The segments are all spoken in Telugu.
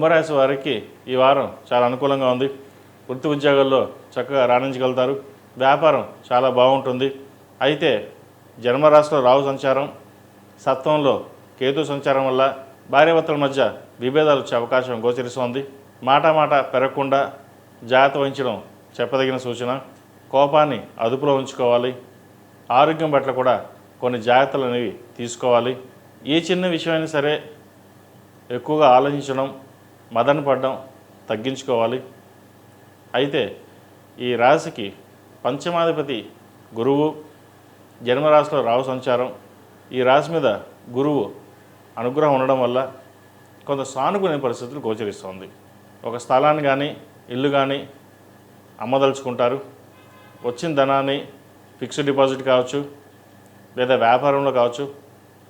కుంభరాశి వారికి ఈ వారం చాలా అనుకూలంగా ఉంది. వృత్తి ఉద్యోగాల్లో చక్కగా రాణించగలుగుతారు. వ్యాపారం చాలా బాగుంటుంది. అయితే జన్మరాశిలో రాహు సంచారం, సప్తమంలో కేతు సంచారం వల్ల భార్యాభర్తల మధ్య విభేదాలు వచ్చే అవకాశం గోచరిస్తోంది. మాట పెరగకుండా జాగ్రత్త వహించడం చెప్పదగిన సూచన. కోపాన్ని అదుపులో ఉంచుకోవాలి. ఆరోగ్యం పట్ల కూడా కొన్ని జాగ్రత్తలు అనేవి తీసుకోవాలి. ఏ చిన్న విషయమైనా సరే ఎక్కువగా ఆలోచించడం, మదన పడడం తగ్గించుకోవాలి. అయితే ఈ రాశికి పంచమాధిపతి గురువు, జన్మరాశిలో రాహు సంచారం, ఈ రాశి మీద గురువు అనుగ్రహం ఉండడం వల్ల కొంత సానుకూల పరిస్థితులు గోచరిస్తోంది. ఒక స్థలాన్ని కానీ ఇల్లు కానీ అమ్మదలుచుకుంటారు. వచ్చిన ధనాన్ని ఫిక్స్డ్ డిపాజిట్ కావచ్చు లేదా వ్యాపారంలో కావచ్చు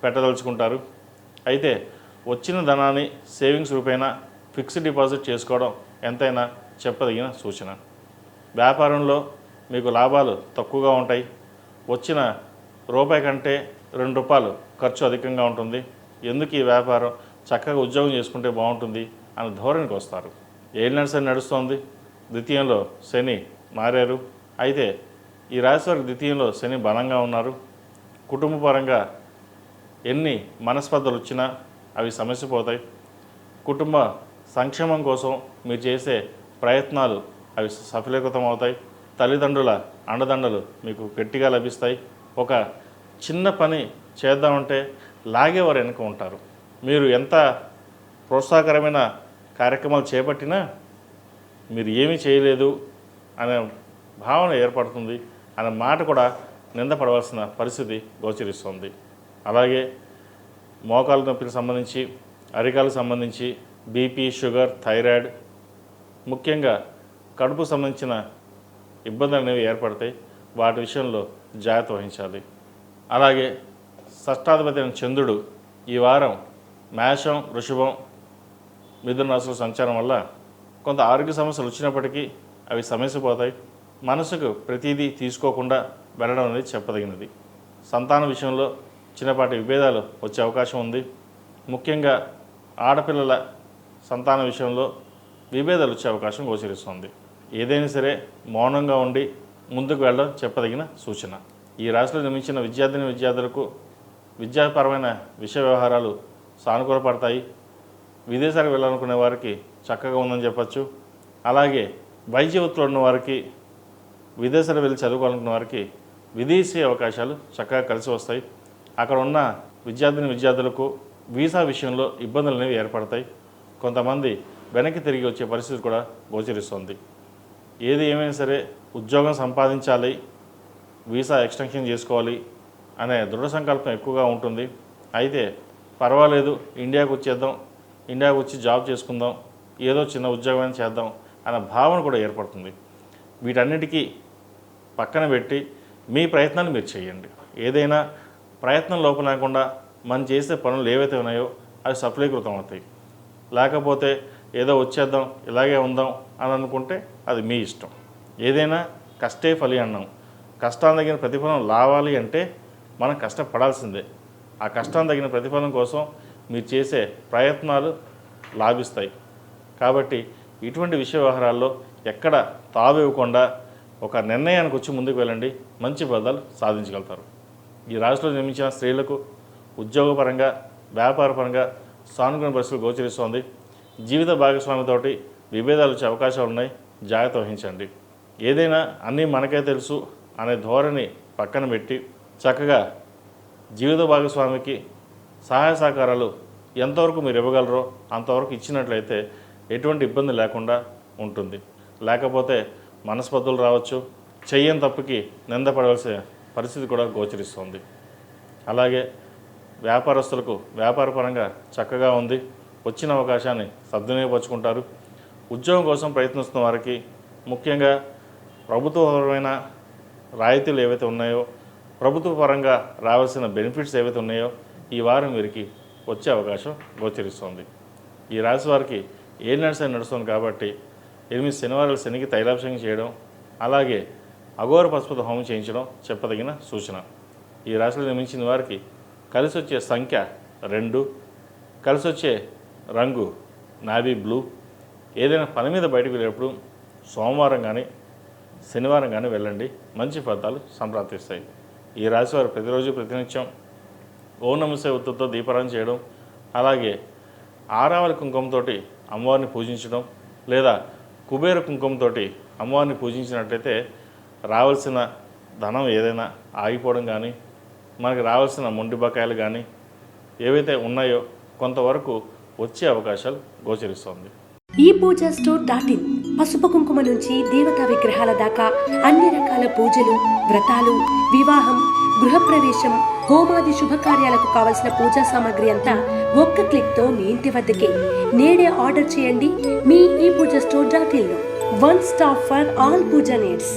పెట్టదలుచుకుంటారు. అయితే వచ్చిన ధనాన్ని సేవింగ్స్ రూపేణా ఫిక్స్డ్ డిపాజిట్ చేసుకోవడం ఎంతైనా చెప్పదగిన సూచన. వ్యాపారంలో మీకు లాభాలు తక్కువగా ఉంటాయి. వచ్చిన రూపాయి కంటే ₹2 ఖర్చు అధికంగా ఉంటుంది. ఎందుకు ఈ వ్యాపారం, చక్కగా ఉద్యోగం చేసుకుంటే బాగుంటుంది అనే ధోరణికి వస్తారు. ఏలినాడు శని నడుస్తోంది. ద్వితీయంలో శని మారారు. అయితే ఈ రాశి వారికి ద్వితీయంలో శని బలంగా ఉన్నారు. కుటుంబ పరంగా ఎన్ని మనస్పర్ధలు వచ్చినా అవి సమస్యపోతాయి. కుటుంబ సంక్షేమం కోసం మీరు చేసే ప్రయత్నాలు అవి సఫలీకృతం అవుతాయి. తల్లిదండ్రుల అండదండలు మీకు గట్టిగా లభిస్తాయి. ఒక చిన్న పని చేద్దామంటే లాగేవారు వెనుక ఉంటారు. మీరు ఎంత ప్రోత్సాహకరమైన కార్యక్రమాలు చేపట్టినా మీరు ఏమీ చేయలేదు అనే భావన ఏర్పడుతుంది. అనే మాట కూడా నిందపడవలసిన పరిస్థితి గోచరిస్తుంది. అలాగే మోకాలు నొప్పికి సంబంధించి, అరికాలకు సంబంధించి బీపీ, షుగర్, థైరాయిడ్, ముఖ్యంగా కడుపుకు సంబంధించిన ఇబ్బందులు అనేవి ఏర్పడతాయి. వాటి విషయంలో జాగ్రత్త వహించాలి. అలాగే షష్టాధిపతి అయిన చంద్రుడు ఈ వారం మేషం, వృషభం, మిథున రాశుల సంచారం వల్ల కొంత ఆరోగ్య సమస్యలు వచ్చినప్పటికీ అవి సమస్యపోతాయి. మనసుకు ప్రతిదీ తీసుకోకుండా వెళ్ళడం అనేది చెప్పదగినది. సంతాన విషయంలో చిన్నపాటి విభేదాలు వచ్చే అవకాశం ఉంది. ముఖ్యంగా ఆడపిల్లల సంతాన విషయంలో విభేదాలు వచ్చే అవకాశం గోచరిస్తుంది. ఏదైనా సరే మౌనంగా ఉండి ముందుకు వెళ్ళడం చెప్పదగిన సూచన. ఈ రాశిలో జన్మించిన విద్యార్థులకు విద్యాపరమైన విషయ వ్యవహారాలు సానుకూలపడతాయి. విదేశాలకు వెళ్ళాలనుకునే వారికి చక్కగా ఉందని చెప్పచ్చు. అలాగే వైద్య వృత్తిలో ఉన్న వారికి, విదేశాలు వెళ్ళి చదువుకోవాలనుకున్న వారికి విదేశీ అవకాశాలు చక్కగా కలిసి వస్తాయి. అక్కడ ఉన్న విద్యార్థులకు వీసా విషయంలో ఇబ్బందులు అనేవి ఏర్పడతాయి. కొంతమంది వెనక్కి తిరిగి వచ్చే పరిస్థితి కూడా గోచరిస్తుంది. ఏది ఏమైనా సరే ఉద్యోగం సంపాదించాలి, వీసా ఎక్స్టెన్షన్ చేసుకోవాలి అనే దృఢ సంకల్పం ఎక్కువగా ఉంటుంది. అయితే పర్వాలేదు, ఇండియాకు వచ్చేద్దాం, ఇండియాకు వచ్చి జాబ్ చేసుకుందాం, ఏదో చిన్న ఉద్యోగం చేద్దాం అనే భావన కూడా ఏర్పడుతుంది. వీటన్నిటికీ పక్కన పెట్టి మీ ప్రయత్నాన్ని మీరు చేయండి. ఏదైనా ప్రయత్నం లోపం లేకుండా మనం చేసే పనులు ఏవైతే ఉన్నాయో అవి సఫలీకృతం అవుతాయి. లేకపోతే ఏదో వచ్చేద్దాం, ఇలాగే ఉందాం అని అనుకుంటే అది మీ ఇష్టం. ఏదైనా కష్టే ఫలి అన్నాం. కష్టాన్ని తగిన ప్రతిఫలం రావాలి అంటే మనం కష్టపడాల్సిందే. ఆ కష్టాన్ని తగిన ప్రతిఫలం కోసం మీరు చేసే ప్రయత్నాలు లాభిస్తాయి. కాబట్టి ఇటువంటి విషయ వ్యవహారాల్లో ఎక్కడ తావివ్వకుండా ఒక నిర్ణయానికి వచ్చి ముందుకు వెళ్ళండి, మంచి ఫలితాలు సాధించగలుగుతారు. ఈ రాశిలో జన్మించిన స్త్రీలకు ఉద్యోగపరంగా, వ్యాపారపరంగా సానుకూల పరిస్థితులు గోచరిస్తోంది. జీవిత భాగస్వామితోటి విభేదాలు వచ్చే అవకాశాలు ఉన్నాయి. జాగ్రత్త వహించండి. ఏదైనా అన్నీ మనకే తెలుసు అనే ధోరణి పక్కన పెట్టి చక్కగా జీవిత భాగస్వామికి సహాయ సహకారాలు ఎంతవరకు మీరు ఇవ్వగలరో అంతవరకు ఇచ్చినట్లయితే ఎటువంటి ఇబ్బంది లేకుండా ఉంటుంది. లేకపోతే మనస్పర్ధలు రావచ్చు, చెయ్యని తప్పుకి నిందపడవలసిన పరిస్థితి కూడా గోచరిస్తుంది. అలాగే వ్యాపారస్తులకు వ్యాపారపరంగా చక్కగా ఉంది. వచ్చిన అవకాశాన్ని సద్వినియోగపరుచుకుంటారు. ఉద్యోగం కోసం ప్రయత్నిస్తున్న వారికి ముఖ్యంగా ప్రభుత్వపరమైన రాయితీలు ఏవైతే ఉన్నాయో, ప్రభుత్వ పరంగా రావాల్సిన బెనిఫిట్స్ ఏవైతే ఉన్నాయో ఈ వారం వీరికి వచ్చే అవకాశం గోచరిస్తుంది. ఈ రాశి వారికి ఏలినాడు శని నడుస్తుంది కాబట్టి 8 శనివారాలు శనికి తైలాభిషేకం చేయడం, అలాగే అఘోర పశుపత హోమం చేయించడం చెప్పదగిన సూచన. ఈ రాశిలో జన్మించిన వారికి కలిసి వచ్చే సంఖ్య 2, కలిసి వచ్చే రంగు నావీ బ్లూ. ఏదైనా పని మీద బయటకు వెళ్ళేటప్పుడు సోమవారం కానీ శనివారం కానీ వెళ్ళండి, మంచి ఫలితాలు సంప్రాప్తిస్తాయి. ఈ రాశివారు ప్రతిరోజు ప్రతినిత్యం ఓం నమః శివాయ ఒత్తుతో దీపారాధన చేయడం, అలాగే ఆరావళి కుంకుమతోటి అమ్మవారిని పూజించడం, లేదా కుబేర కుంకుమతోటి అమ్మవారిని పూజించినట్లయితే రావాల్సిన ధనం ఏదైనా ఆగిపోవడం కానీ, మనకి రావాల్సిన మొండి బకాయిలు కానీ ఏవైతే ఉన్నాయో కొంతవరకు వచ్చే అవకాశాలు గోచరిస్తుంది. ఈ పూజా స్టోర్ .in పసుపు కుంకుమ నుంచి దేవతా విగ్రహాల దాకా అన్ని రకాల పూజలు, వ్రతాలు, వివాహం, గృహప్రవేశం, హోమాది శుభకార్యాలకు కావలసిన పూజా సామాగ్రి అంతా ఒక్క క్లిక్తో మీ ఇంటి వద్దకే. నేడే ఆర్డర్ చేయండి మీ ఈ పూజా స్టోర్ .in లో. One stop for all pooja needs.